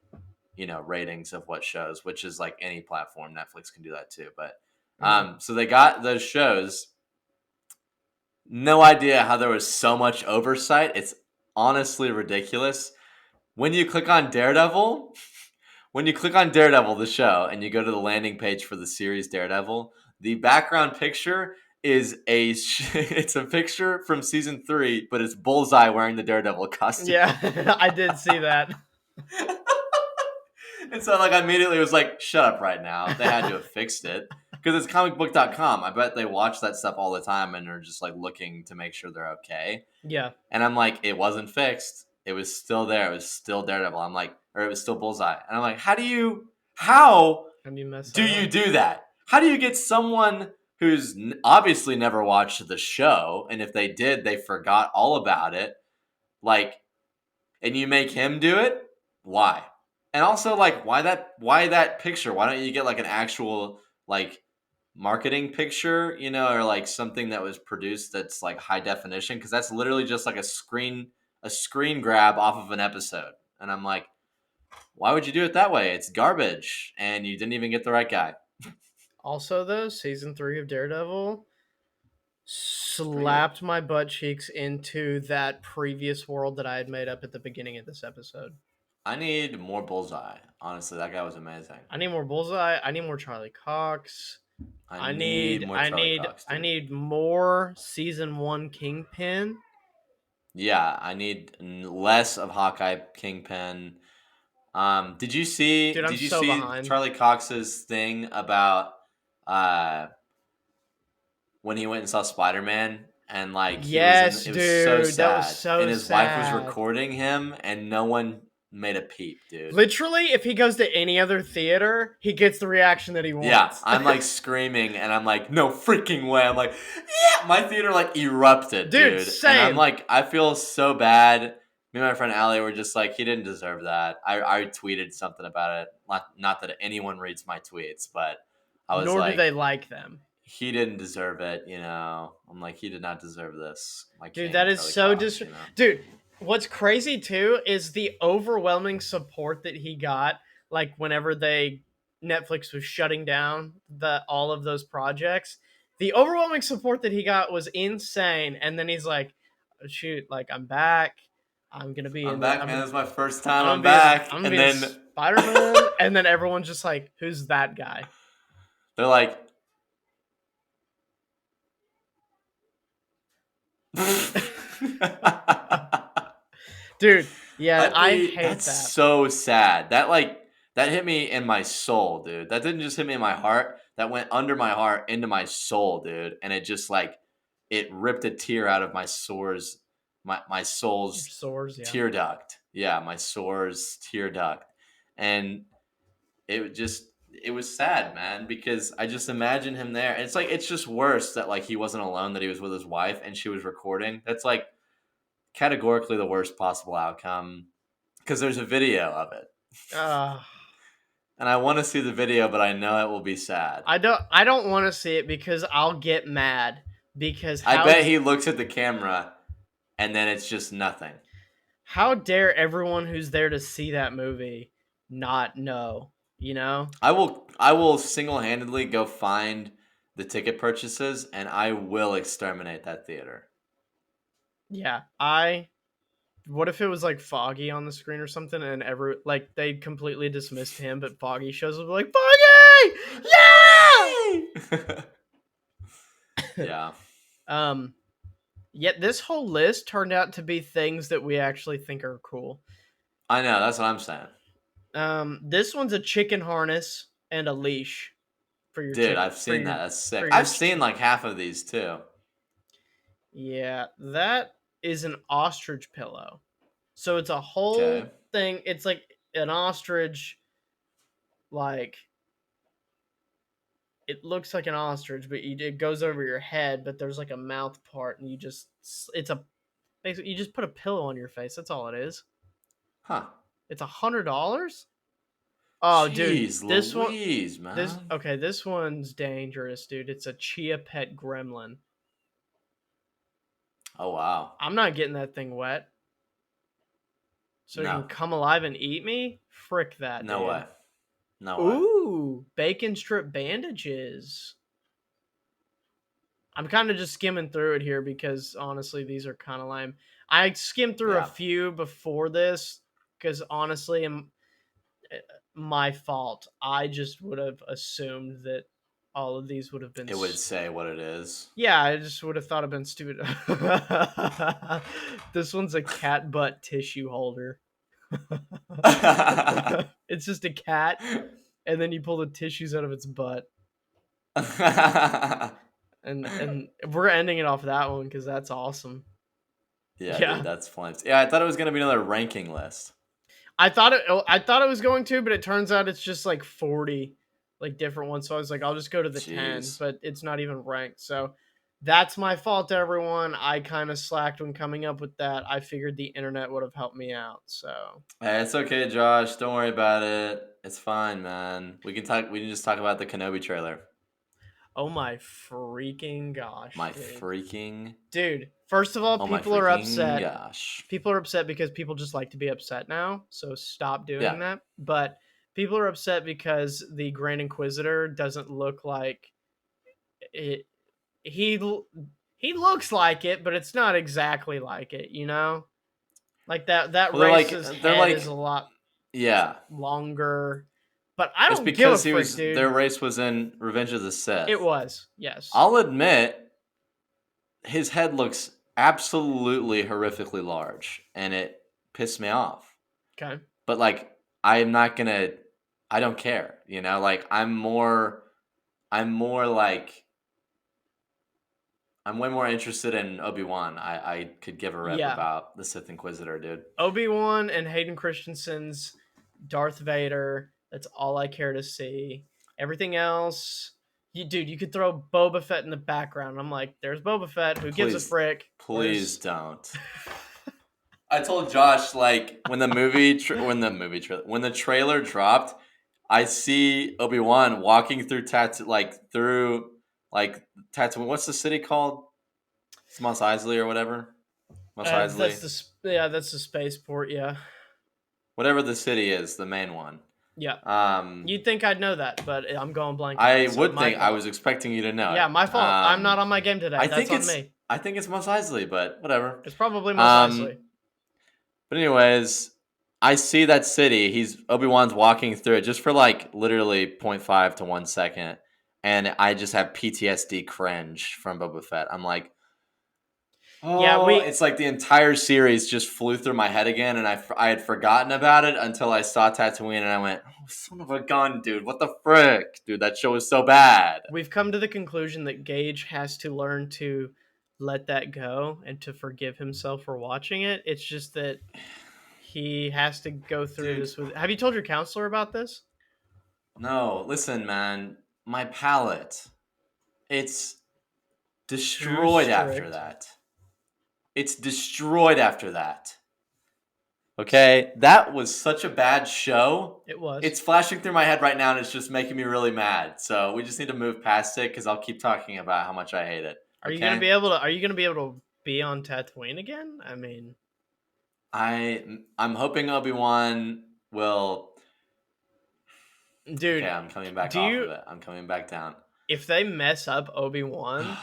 ratings of what shows, which is like any platform. Netflix can do that too. But so they got those shows. No idea how there was so much oversight. It's honestly ridiculous. When you click on Daredevil, the show, and you go to the landing page for the series Daredevil, the background picture is it's a picture from season 3, but it's Bullseye wearing the Daredevil costume. Yeah, I did see that. And so like I immediately was like, shut up right now. They had to have fixed it. Because it's comicbook.com. I bet they watch that stuff all the time and are just like looking to make sure they're okay. Yeah. And I'm like, it wasn't fixed. It was still there. It was still Daredevil. I'm like, or it was still Bullseye. And I'm like, how do you mess do that you up? do that? How do you get someone who's obviously never watched the show, and if they did, they forgot all about it, like, and you make him do it? Why? And also, like, why that picture? Why don't you get like an actual like marketing picture, or like something that was produced that's like high definition? Because that's literally just like a screen grab off of an episode. And I'm like, why would you do it that way? It's garbage, and you didn't even get the right guy. Also, though, season 3 of Daredevil It's pretty good. slapped my butt cheeks into that previous world that I had made up at the beginning of this episode. I need more Bullseye. Honestly, that guy was amazing. I need more Bullseye. I need more Charlie Cox. I I need need more I Charlie need Cox, I dude. need more season 1 Kingpin. Yeah, I need less of Hawkeye Kingpin. Did you see? Dude, I'm Did you so see behind. Charlie Cox's thing about uh, when he went and saw Spider Man, and like he was in? Yes, It was so dude. That was sad, so and his wife was sad. recording him, and no one made a peep, dude. Literally, if he goes to any other theater, he gets the reaction that he Yeah, wants. I'm like screaming and I'm like, no freaking way. I'm like, yeah, my theater like erupted, Dude, dude. And I'm same. like, I feel so bad. Me and my friend Allie were just like, he didn't deserve that. I tweeted something about it. Not that anyone reads my tweets, but I was Nor do they like, like them. he didn't deserve it, you know. I'm like, he did not deserve this. My Dude, king, that is Charlie so Cox, you know. Dude, what's crazy too is the overwhelming support that he got. Like whenever Netflix was shutting down all of those projects, the overwhelming support that he got was insane. And then he's like, "Oh, shoot, like I'm back. I'm gonna be I'm in the. back, man. This is my first time. I'm I'm back. gonna And be in then Spider Man." And then everyone's just like, "Who's that guy?" they're like, Dude, yeah, I hate That's that. so sad. That hit me in my soul, dude. That didn't just hit me in my heart. That went under my heart into my soul, dude. And it just like it ripped a tear out of my Your soul's sores, yeah. tear duct. Yeah, my sore's tear duct. And it was sad, man, because I just imagine him there. And it's like it's just worse that like he wasn't alone, that he was with his wife and she was recording. That's like categorically the worst possible outcome because there's a video of it. Uh, And I want to see the video, but I know it will be sad. I don't want to see it because I'll get mad because I bet he looks at the camera and then it's just nothing. how dare everyone who's there to see that movie not know, you know? I will single-handedly go find the ticket purchases and I will exterminate that theater. Yeah, what if it was like Foggy on the screen or something and they completely dismissed him but Foggy shows up like Foggy! Yay! Yeah. Yeah! Yet this whole list turned out to be things that we actually think are cool. I know, that's what I'm saying. This one's a chicken harness and a leash for your Dude, chick I've for seen your that. That's sick. for your I've seen like half of these too. Yeah, that is an ostrich pillow. So it's a Okay. whole thing. It's like an ostrich, like it looks like an ostrich, but it goes over your head. But there's like a mouth part, and it's a basically you just put a pillow on your face. That's all it is. Huh. It's $100. Oh, dude, Jeez Louise, man. this one's dangerous, dude. It's a Chia Pet Gremlin. Oh wow. I'm not getting that thing wet. So it No. can come alive and eat me? Frick that, No dude. way. No way. Ooh, bacon strip bandages. I'm kind of just skimming through it here because honestly, these are kind of lame. I skimmed through a Yeah. few before this because honestly, my fault. I just would have assumed that all of these would have been. It would say what it is. Yeah, I just would have thought I've been stupid. This one's a cat butt tissue holder. It's just a cat, and then you pull the tissues out of its butt. And we're ending it off that one because that's awesome. Yeah, dude, that's flames. Yeah, I thought it was gonna be another ranking list. I thought it was going to, but it turns out it's just like 40 like different ones. So I was like, I'll just go to the 10, Jeez. but it's not even ranked. So that's my fault, everyone. I kind of slacked when coming up with that. I figured the internet would have helped me out. So Hey, it's okay, Josh. Don't worry about it. It's fine, man. We can talk. We can just talk about the Kenobi trailer. oh my freaking gosh, My dude. freaking. Dude, first of all, Oh my people are freaking upset. gosh. People are upset because people just like to be upset now. So stop doing Yeah. that. But people are upset because the Grand Inquisitor doesn't look like it. He looks like it, but it's not exactly like it. You know, like that Well, they're like race's they're head is like a lot yeah. longer. But I It's don't give a because frick, dude. their race was in Revenge of the Sith. It was, yes. I'll admit, his head looks absolutely horrifically large, and it pissed me off. Okay. But like, I'm not gonna. I don't care. You know, like I'm more like. I'm way more interested in Obi-Wan. I could give a rip Yeah, about the Sith Inquisitor, dude. Obi-Wan and Hayden Christensen's Darth Vader. That's all I care to see. Everything else, you could throw Boba Fett in the background. I'm like, there's Boba Fett. Who gives a Please, frick? please Where's don't. I told Josh like when the when the trailer dropped, I see Obi-Wan walking through Tatooine. What's the city called? It's Mos Eisley or whatever. Mos Eisley. that's the spaceport. Yeah, Whatever the city is, the main one. yeah. Um, You'd think I'd know that, but I'm going blank on I it. So would my think I fault. was expecting you to know Yeah, my it. fault. I'm not on my game today. I That's think on it's me. I think it's Mos Eisley, but whatever. It's probably Mos Um, Eisley. but anyways, I see that city. Obi-Wan's walking through it just for like literally zero point 0.5 to 1 second, and I just have PTSD cringe from Boba Fett. I'm like, Yeah, oh, it's like the entire series just flew through my head again, and I had forgotten about it until I saw Tatooine, and I went, oh, son of a gun, dude, what the frick, dude, that show is so bad. we've come to the conclusion that Gage has to learn to let that go and to forgive himself for watching it. It's just that he has to go through Dude, this with. Have you told your counselor about this? no, listen, man, my palate, it's Too destroyed after strict. that. It's destroyed after that. Okay, that was such a bad show. It was. It's flashing through my head right now, and it's just making me really mad. So we just need to move past it because I'll keep talking about how much I hate it. Are you gonna Okay, be able to? Are you gonna be able to be on Tatooine again? I mean, I'm hoping Obi-Wan will. Okay, dude, I'm coming back do off you? of it. I'm coming back down. If they mess up Obi-Wan,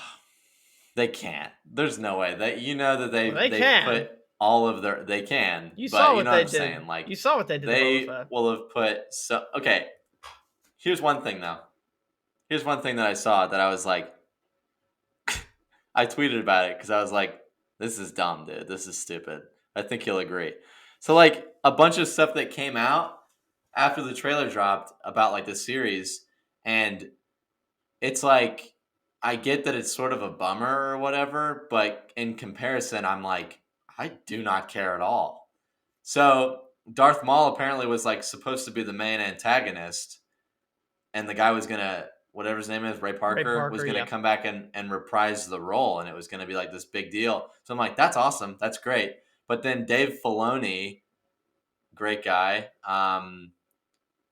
They can't. There's no way that that well, they they can. put all of their they can, You but saw you what know what they I'm did. saying. Like You saw what they did to Boba they Fett. will have put so. Okay, here's one thing though. Here's one thing that I saw that I was like, I tweeted about it because I was like, this is dumb, dude. This is stupid. I think you'll agree. So like a bunch of stuff that came out after the trailer dropped about like the series, and it's like I get that it's sort of a bummer or whatever, but in comparison, I'm like, I do not care at all. So Darth Maul apparently was like supposed to be the main antagonist, and the guy was gonna whatever his name is, Ray Ray Parker, was Parker, gonna yeah. come back and reprise the role, and it was gonna be like this big deal. So I'm like, that's awesome, that's great. But then Dave Filoni, great guy,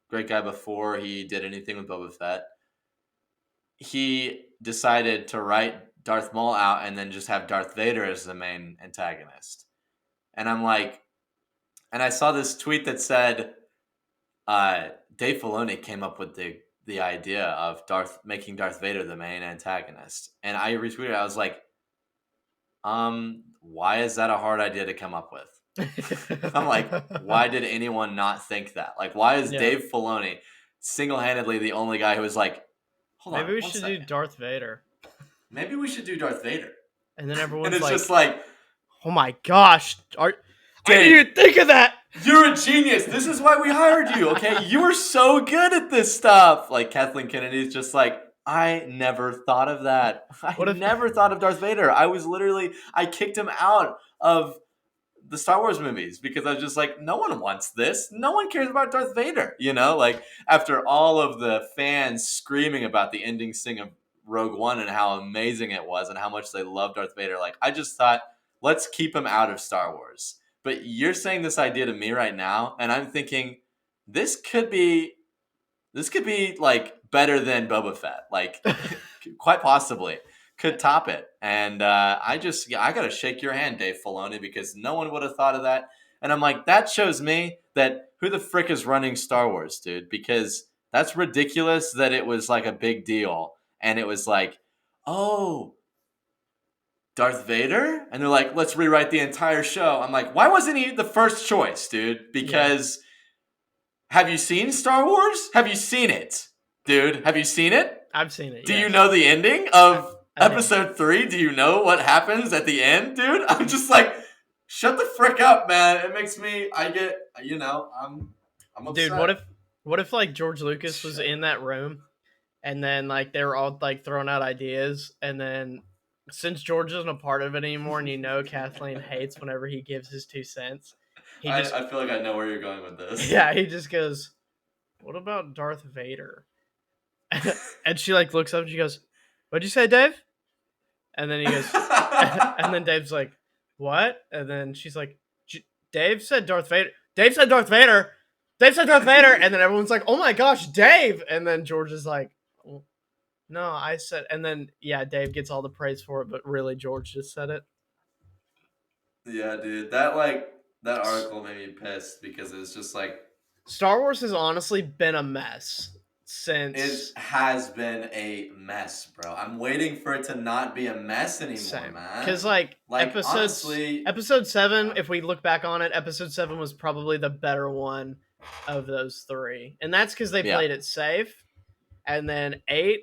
great guy before he did anything with Boba Fett, he decided to write Darth Maul out and then just have Darth Vader as the main antagonist. And I'm like, and I saw this tweet that said, Dave Filoni came up with the idea of making Darth Vader the main antagonist, and I retweeted. I was like, why is that a hard idea to come up with? I'm like, why did anyone not think that? Like, why is Yeah. Dave Filoni single handedly the only guy who was like, hold on Maybe we one should do second, Darth Vader. maybe we should do Darth Vader, And then and everyone's it's like, just like, oh my gosh, I didn't Dave, even think of that. you're a genius. This is why we hired you, okay? You are so good at this stuff. Like Kathleen Kennedy's just like, I never thought of that. I What if never thought of Darth Vader. I kicked him out of the Star Wars movies because I was just like, no one wants this. No one cares about Darth Vader. Like after all of the fans screaming about the ending scene of Rogue One and how amazing it was and how much they loved Darth Vader, like I just thought, let's keep him out of Star Wars. But you're saying this idea to me right now, and I'm thinking this could be like better than Boba Fett, like quite possibly could top it. And I gotta shake your hand, Dave Filoni, because no one would have thought of that. And I'm like, that shows me that who the frick is running Star Wars, dude? Because that's ridiculous that it was like a big deal, and it was like, oh, Darth Vader? And they're like, let's rewrite the entire show. I'm like, why wasn't he the first choice, dude? Yeah. Because have you seen Star Wars? Have you seen it? Dude, have you seen it? I've seen it. Do Yes. you know the ending of I did. episode 3? Do you know what happens at the end, dude? I'm just like, shut the frick up, man. It makes me, I'm upset. Dude, what if like George Lucas was in that room and then like they were all like throwing out ideas and then since George isn't a part of it anymore, and Kathleen hates whenever he gives his 2 cents, he just I feel like I know where you're going with this. yeah, he just goes, "What about Darth Vader?" And she like looks up and she goes, "What'd you say, Dave?" And then he goes, and then Dave's like, "What?" And then she's like, "Dave said Darth Vader. Dave said Darth Vader. Dave said Darth Vader." And then everyone's like, "Oh my gosh, Dave!" And then George is like, "Well, no, I said." And then yeah, Dave gets all the praise for it, but really George just said it. Yeah, dude. That article made me pissed because it's just like Star Wars has honestly been a mess it since has been a mess, bro. I'm waiting for it to not be a mess anymore, same because man. like Like honestly, episode 7, yeah. if we look back on it, episode 7 was probably the better one of those three, and that's because they Yeah. played it safe. And then 8,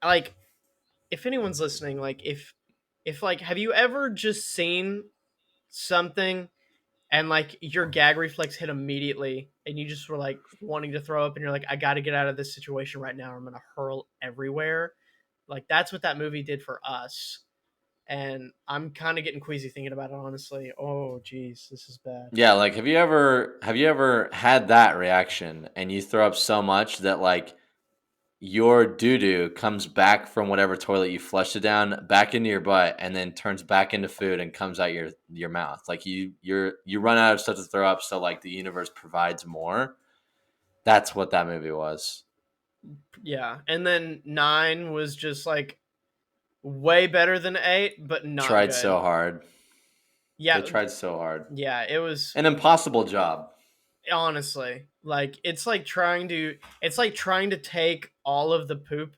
like, if anyone's listening, like, if like, have you ever just seen something and like your gag reflex hit immediately and you just were like wanting to throw up and you're like, I got to get out of this situation right now, or I'm gonna hurl everywhere? Like, that's what that movie did for us. And I'm kind of getting queasy thinking about it, honestly. Oh geez, this is bad. Yeah, like have you ever had that reaction and you throw up so much that like your doo doo comes back from whatever toilet you flushed it down back into your butt and then turns back into food and comes out your mouth. Like you run out of stuff to throw up, so like the universe provides more. That's what that movie was. Yeah, and then 9 was just like way better than 8, but not Tried good. so hard. They Yeah, tried so hard. yeah, it was An impossible job. honestly like it's like trying to take all of the poop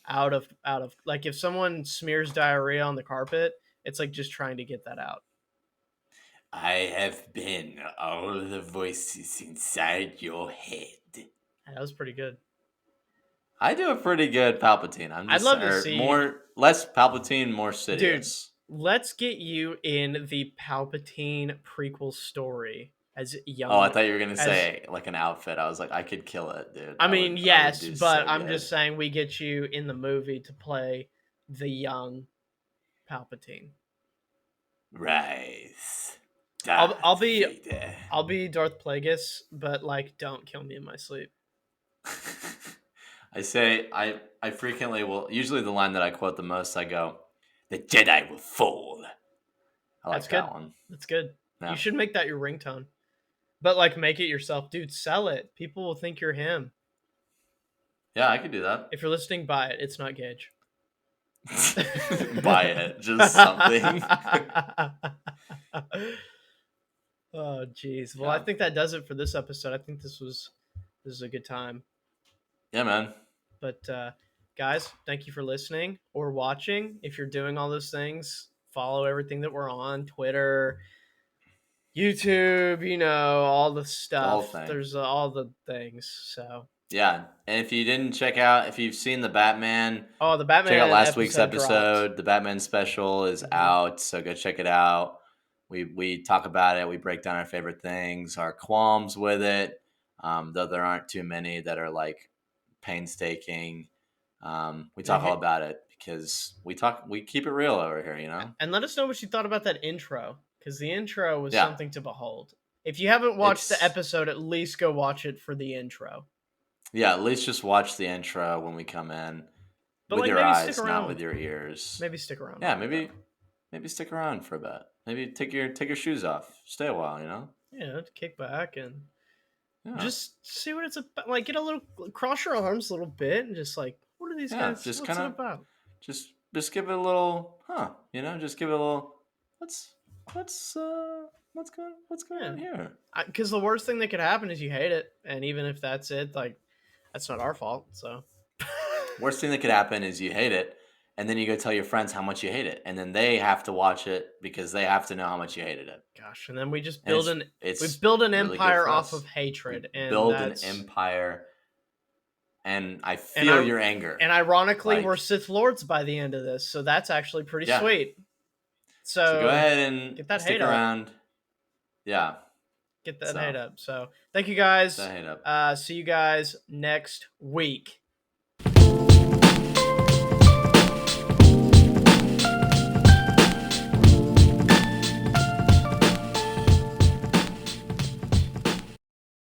out of like if someone smears diarrhea on the carpet, it's like just trying to get that out. I have been all the voices inside your head. That was pretty good. I do a pretty good Palpatine. I'm I'd just love to or see, more less Palpatine, more dude, Sidious. let's get you in the Palpatine prequel story as Oh, I young thought you were gonna as say like an outfit. I was like, I could kill it, dude. I mean, I would yes, do but so I'm just good. saying we get you in the movie to play the young Palpatine. Rise, I'll Darth be Vader. I'll be Darth Plagueis, but like, don't kill me in my sleep. I frequently will. Usually, the line that I quote the most, I go, "The Jedi will fall." I That's like good. that one. That's good. You Yeah, should make that your ringtone, but like, make it yourself, dude. Sell it. People will think you're him. yeah, I could do that. If you're listening, buy it. It's not Gage. Buy it, just something. Oh, jeez. Well, I Yeah, think that does it for this episode. I think this is a good time. yeah, man. But guys, thank you for listening or watching. If you're doing all those things, follow everything that we're on: Twitter, YouTube, all the The whole stuff. thing. There's all the things. So, Yeah, and if you didn't check out, if you've seen the Batman, oh, the check out Batman last week's episode dropped. episode. The Batman special is Mhm. out, so go check it out. We talk about it. We break down our favorite things, our qualms with it. Though there aren't too many that are like painstaking. We talk all about it because we keep it real over here. You know. And let us know what you thought about that intro, because the intro was Yeah, something to behold. If you haven't watched the it's episode, at least go watch it for the intro. yeah. At least just watch the intro when we come in But with like, your maybe stick eyes, not around. with your ears. Maybe stick around a Yeah, little bit. maybe stick around for a bit. Maybe take your shoes off. Stay a while. You know. Kick back and Yeah. just see what it's about. Like, get a little, cross your arms a little bit, and just like, what are these Yeah, guys? just What's kind it of about? just give it a little, you know, just give it a little. What's what's what's going Yeah, on here? because the worst thing that could happen is you hate it, and even if that's it, like, that's not our fault. So, Worst thing that could happen is you hate it, and then you go tell your friends how much you hate it, and then they have to watch it because they have to know how much you hated it. gosh, and then we just And build an we it's build an really good empire for off of us. We hatred, and build an that's empire, and I and feel I your anger. and ironically, we're Like, Sith Lords by the end of this, so that's actually pretty yeah. sweet. So go So ahead and get that stick hate up. around. Yeah. Get that hate So up. So thank you guys. that hate up. See you guys next week.